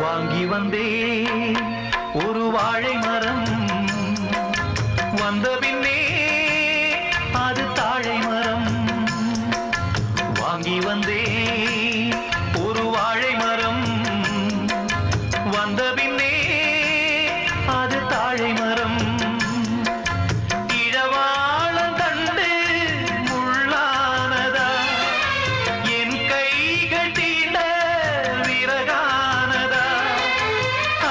வாங்கி வந்தே ஒரு வாழை மரம் வந்த பின்னே அது தாழை மரம் வாங்கி வந்தே ஒரு வாழை மரம் வந்த பின்னே அது தாழை மரம் இழவாளம் கண்டு முள்ளானதா என் கைகள் தீண்ட விறகானதா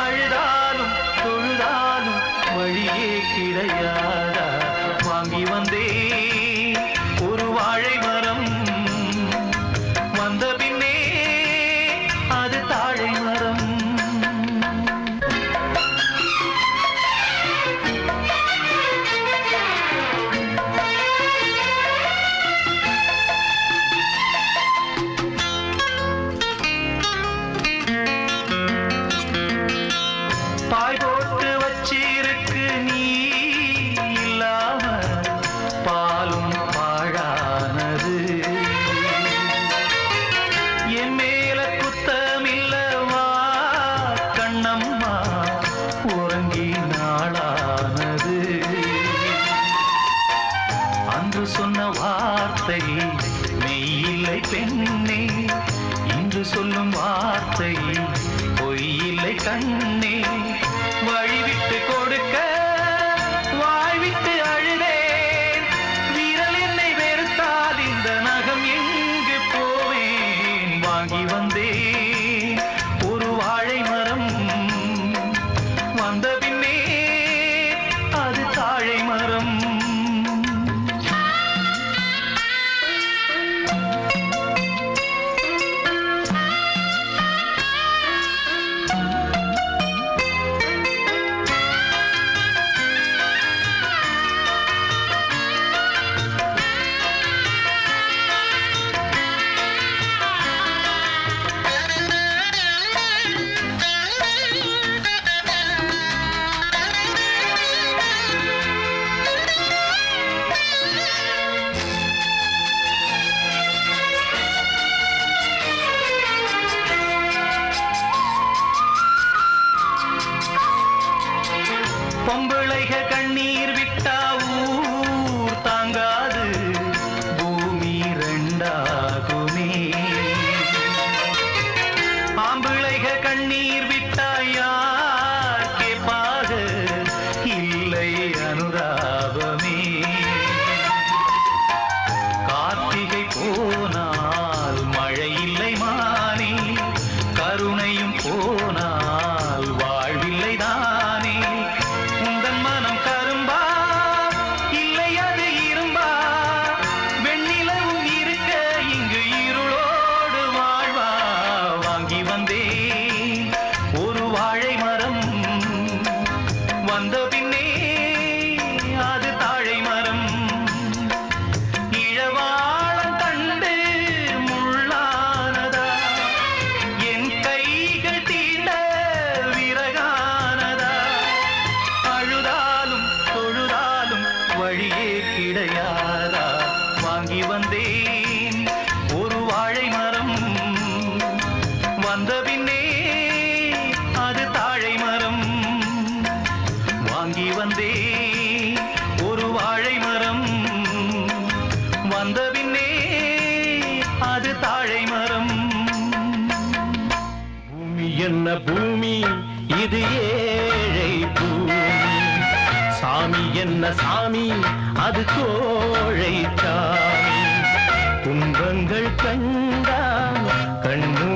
அழுதாலும் தொழுதாலும் வழியே கிடையாதா வாங்கி வந்தே ஒரு வாழை மரம் வந்த பின்னே அது தாழை மரம் பாய் போட்டு வச்சிருக்கு நீ இல்லாம பாலும் பாழானது என் மேல குத்தமில்லவா கண்ணம்மா உறங்கி நாளானது அன்று சொன்ன வார்த்தை மெய்யில்லை பெண்ணே இன்று சொல்லும் வார்த்தை பொய்யில்லை கண்ணே வழிவிட்டு கொடுக்க வாய்விட்டு அழுதேன் விரல் என்னை வெறுத்தால் இந்த நகம் எங்கு போவேன் வாங்கி வந்தே ஒரு வாழை மரம் வந்த பின்னே அது தாழை மரம் பொம்பளைக கண்ணீர் விட்டா ஊர் தாங்காது பூமி ரெண்டாகுமே ஆம்பிளைக கண்ணீர் விட்டா யார் கேட்பாக இல்லை அனுதாபமே கார்த்திகை போனால் மழை இல்லை மானே கருணையும் போனால் வாழ்வில்லை தானே உந்தன் மனம் கரும்பா இல்லை அது இரும்பா வெண்ணிலவும் இருக்க இங்கு இருளோடு வாழ்வா வாங்கி வந்தே ஒரு வாழை மரம் வந்த பின்னே அது தாழை மரம் இழவாளம் கண்டு முள்ளானதா என் கைகள் தீண்ட விறகானதா அழுதாலும் தொழுதாலும் வழியே கிடையாதா வாங்கி வந்தேன் ஒரு வாழை மரம் வந்த பின்னே அது தாழை மரம் வாங்கி வந்தே ஒரு வாழை மரம் வந்த பின்னே அது தாழை மரம் பூமி என்ன பூமி இது ஏழை பூமி சாமி என்ன சாமி அது கோழை சாமி துன்பங்கள் கண்டால் கண்ணு